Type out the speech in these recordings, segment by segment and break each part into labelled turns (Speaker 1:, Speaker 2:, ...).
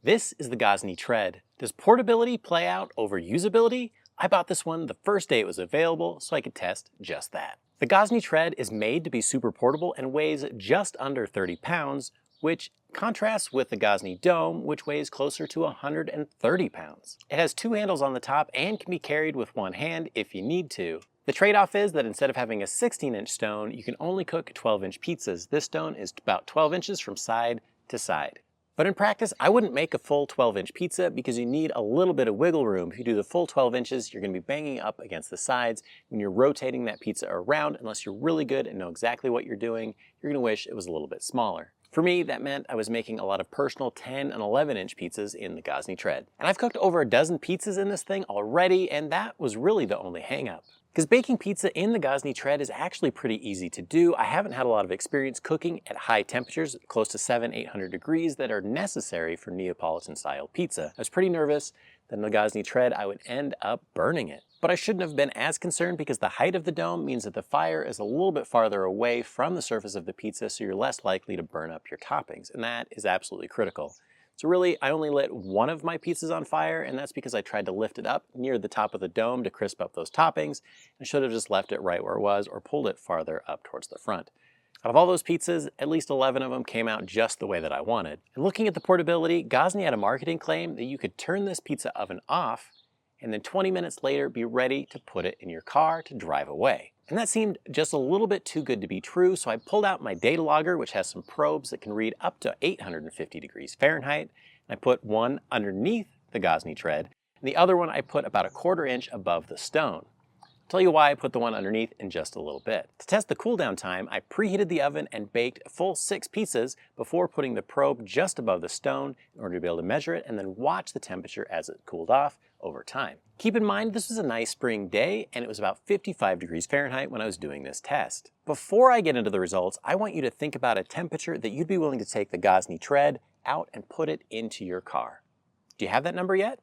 Speaker 1: This is the Gozney Tread. Does portability play out over usability? I bought this one the first day it was available so I could test just that. The Gozney Tread is made to be super portable and weighs just under 30 pounds, which contrasts with the Gozney Dome, which weighs closer to 130 pounds. It has two handles on the top and can be carried with one hand if you need to. The trade-off is that instead of having a 16-inch stone, you can only cook 12-inch pizzas. This stone is about 12 inches from side to side. But in practice, I wouldn't make a full 12-inch pizza because you need a little bit of wiggle room. If you do the full 12 inches, you're going to be banging up against the sides. When you're rotating that pizza around, unless you're really good and know exactly what you're doing, you're going to wish it was a little bit smaller. For me, that meant I was making a lot of personal 10 and 11-inch pizzas in the Gozney Tread. And I've cooked over a dozen pizzas in this thing already, and that was really the only hang-up. Because baking pizza in the Gozney Tread is actually pretty easy to do. I haven't had a lot of experience cooking at high temperatures, close to 700-800 degrees, that are necessary for Neapolitan-style pizza. I was pretty nervous that in the Gozney Tread I would end up burning it. But I shouldn't have been as concerned because the height of the dome means that the fire is a little bit farther away from the surface of the pizza, so you're less likely to burn up your toppings, and that is absolutely critical. So really, I only lit one of my pizzas on fire, and that's because I tried to lift it up near the top of the dome to crisp up those toppings. I should have just left it right where it was or pulled it farther up towards the front. Out of all those pizzas, at least 11 of them came out just the way that I wanted. And looking at the portability, Gozney had a marketing claim that you could turn this pizza oven off and then 20 minutes later be ready to put it in your car to drive away. And that seemed just a little bit too good to be true, so I pulled out my data logger, which has some probes that can read up to 850 degrees Fahrenheit, and I put one underneath the Gozney Tread, and the other one I put about 1/4 inch above the stone. I'll tell you why I put the one underneath in just a little bit. To test the cool down time, I preheated the oven and baked a full 6 pizzas before putting the probe just above the stone in order to be able to measure it and then watch the temperature as it cooled off over time. Keep in mind this was a nice spring day and it was about 55 degrees Fahrenheit when I was doing this test. Before I get into the results, I want you to think about a temperature that you'd be willing to take the Gozney Tread out and put it into your car. Do you have that number yet?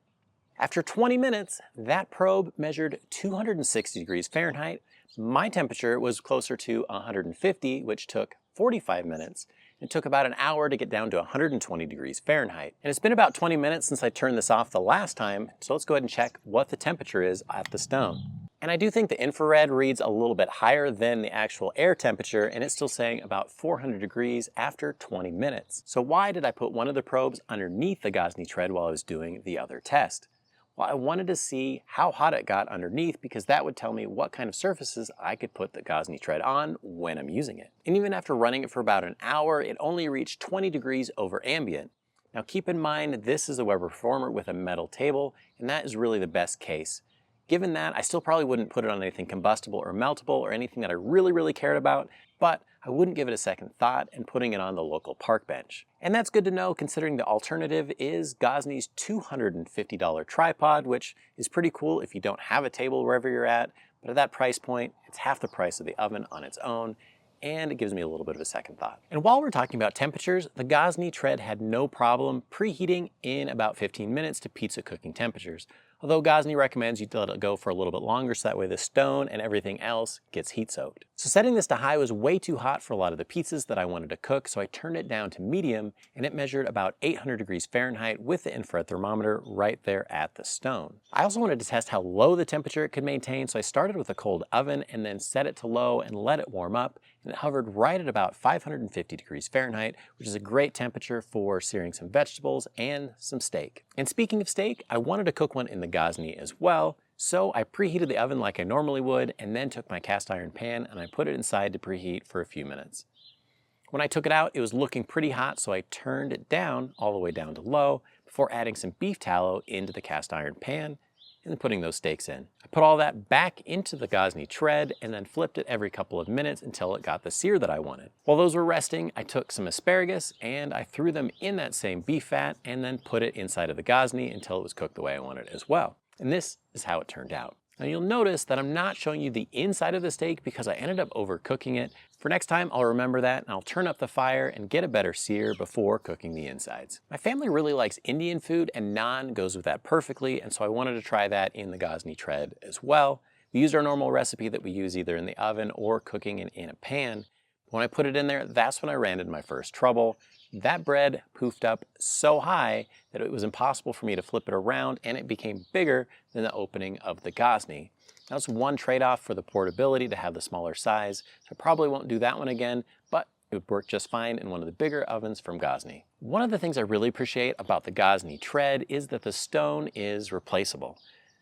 Speaker 1: After 20 minutes, that probe measured 260 degrees Fahrenheit. My temperature was closer to 150, which took 45 minutes. It took about an hour to get down to 120 degrees Fahrenheit. And it's been about 20 minutes since I turned this off the last time, so let's go ahead and check what the temperature is at the stone. And I do think the infrared reads a little bit higher than the actual air temperature, and it's still saying about 400 degrees after 20 minutes. So why did I put one of the probes underneath the Gozney Tread while I was doing the other test? Well, I wanted to see how hot it got underneath because that would tell me what kind of surfaces I could put the Gozney Tread on when I'm using it. And even after running it for about an hour, it only reached 20 degrees over ambient. Now keep in mind, this is a Weber Performer with a metal table, and that is really the best case. Given that, I still probably wouldn't put it on anything combustible or meltable or anything that I really cared about, but I wouldn't give it a second thought in putting it on the local park bench. And that's good to know considering the alternative is Gozney's $250 tripod, which is pretty cool if you don't have a table wherever you're at, but at that price point, it's half the price of the oven on its own, and it gives me a little bit of a second thought. And while we're talking about temperatures, the Gozney Tread had no problem preheating in about 15 minutes to pizza cooking temperatures. Although Gozney recommends you let it go for a little bit longer so that way the stone and everything else gets heat soaked. So setting this to high was way too hot for a lot of the pizzas that I wanted to cook, so I turned it down to medium and it measured about 800 degrees Fahrenheit with the infrared thermometer right there at the stone. I also wanted to test how low the temperature it could maintain, so I started with a cold oven and then set it to low and let it warm up, and it hovered right at about 550 degrees Fahrenheit, which is a great temperature for searing some vegetables and some steak. And speaking of steak, I wanted to cook one in the Gozney as well, so I preheated the oven like I normally would and then took my cast iron pan and I put it inside to preheat for a few minutes. When I took it out, it was looking pretty hot, so I turned it down all the way down to low before adding some beef tallow into the cast iron pan and then putting those steaks in. I put all that back into the Gozney Tread and then flipped it every couple of minutes until it got the sear that I wanted. While those were resting, I took some asparagus and I threw them in that same beef fat and then put it inside of the Gozney until it was cooked the way I wanted as well. And this is how it turned out. Now you'll notice that I'm not showing you the inside of the steak because I ended up overcooking it. For next time, I'll remember that and I'll turn up the fire and get a better sear before cooking the insides. My family really likes Indian food and naan goes with that perfectly, and so I wanted to try that in the Gozney Tread as well. We used our normal recipe that we use either in the oven or cooking in a pan. When I put it in there, that's when I ran into my first trouble. that bread poofed up so high that it was impossible for me to flip it around, and it became bigger than the opening of the Gozney. That's one trade-off for the portability to have the smaller size, so I probably won't do that one again, but it would work just fine in one of the bigger ovens from Gozney. One of the things I really appreciate about the Gozney Tread is that the stone is replaceable.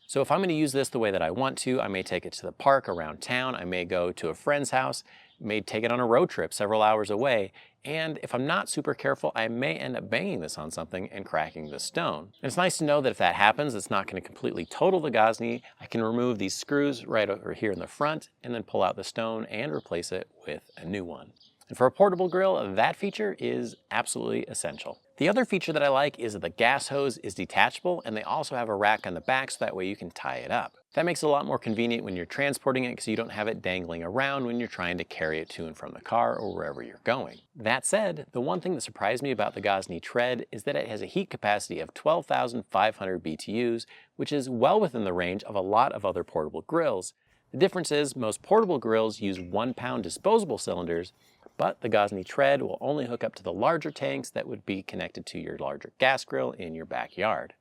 Speaker 1: So if I'm going to use this the way that I want to, I may take it to the park around town, I may go to a friend's house, may take it on a road trip several hours away, and if I'm not super careful, I may end up banging this on something and cracking the stone. And it's nice to know that if that happens, it's not going to completely total the Gozney. I can remove these screws right over here in the front and then pull out the stone and replace it with a new one. And for a portable grill, that feature is absolutely essential. The other feature that I like is that the gas hose is detachable, and they also have a rack on the back so that way you can tie it up. That makes it a lot more convenient when you're transporting it because you don't have it dangling around when you're trying to carry it to and from the car or wherever you're going. That said, the one thing that surprised me about the Gozney Tread is that it has a heat capacity of 12,500 BTUs, which is well within the range of a lot of other portable grills. The difference is most portable grills use 1-pound disposable cylinders, but the Gozney Tread will only hook up to the larger tanks that would be connected to your larger gas grill in your backyard.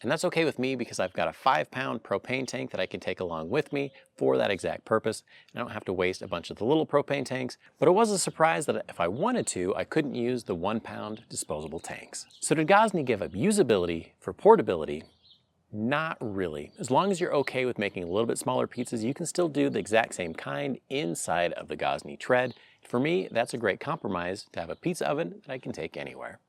Speaker 1: And that's okay with me because I've got a 5-pound propane tank that I can take along with me for that exact purpose. I don't have to waste a bunch of the little propane tanks, but it was a surprise that if I wanted to, I couldn't use the 1-pound disposable tanks. So did Gozney give up usability for portability? Not really. As long as you're okay with making a little bit smaller pizzas, you can still do the exact same kind inside of the Gozney Tread. For me, that's a great compromise to have a pizza oven that I can take anywhere.